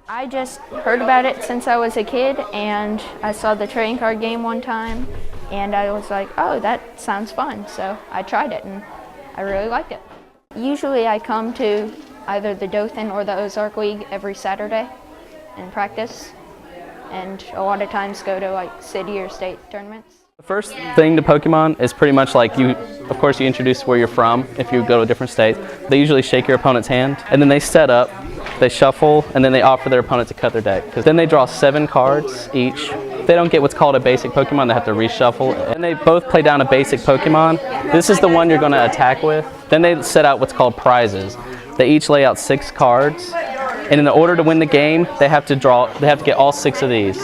I just heard about it since I was a kid, and I saw the trading card game one time, and I was like, oh, that sounds fun. So I tried it, and I really liked it. Usually I come to either the Dothan or the Ozark League every Saturday and practice, and a lot of times go to like city or state tournaments. The first thing to Pokemon is pretty much like of course you introduce where you're from if you go to a different state. They usually shake your opponent's hand, and then they set up, they shuffle, and then they offer their opponent to cut their deck. Then they draw 7 cards each. If they don't get what's called a basic Pokemon, they have to reshuffle. And they both play down a basic Pokemon. This is the one you're going to attack with. Then they set out what's called prizes. They each lay out 6 cards, and in order to win the game, they have to get all 6 of these.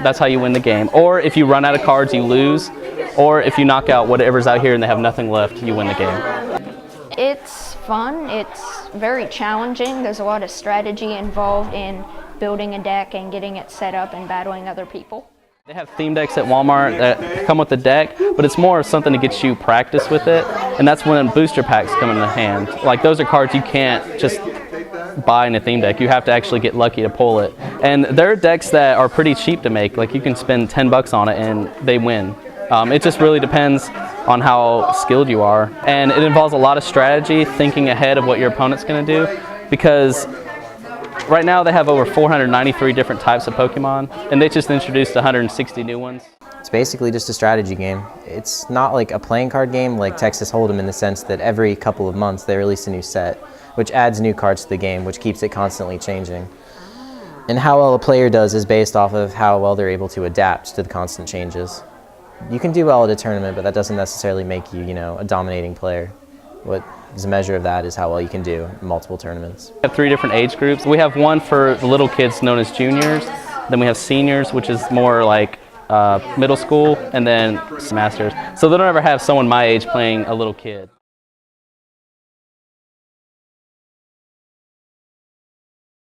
That's how you win the game. Or if you run out of cards, you lose. Or if you knock out whatever's out here and they have nothing left, you win the game. It's fun. It's very challenging. There's a lot of strategy involved in building a deck and getting it set up and battling other people. They have theme decks at Walmart that come with the deck, but it's more of something to get you practice with it, and that's when booster packs come into hand. Like, those are cards you can't just buy in a theme deck. You have to actually get lucky to pull it. And there are decks that are pretty cheap to make. Like, you can spend $10 on it and they win. It just really depends on how skilled you are. And it involves a lot of strategy, thinking ahead of what your opponent's going to do, because right now they have over 493 different types of Pokemon, and they just introduced 160 new ones. It's basically just a strategy game. It's not like a playing card game like Texas Hold'em, in the sense that every couple of months they release a new set, which adds new cards to the game, which keeps it constantly changing. And how well a player does is based off of how well they're able to adapt to the constant changes. You can do well at a tournament, but that doesn't necessarily make you, a dominating player. What is a measure of that is how well you can do in multiple tournaments. We have 3 different age groups. We have one for the little kids known as juniors, then we have seniors, which is more like middle school, and then masters. So they don't ever have someone my age playing a little kid.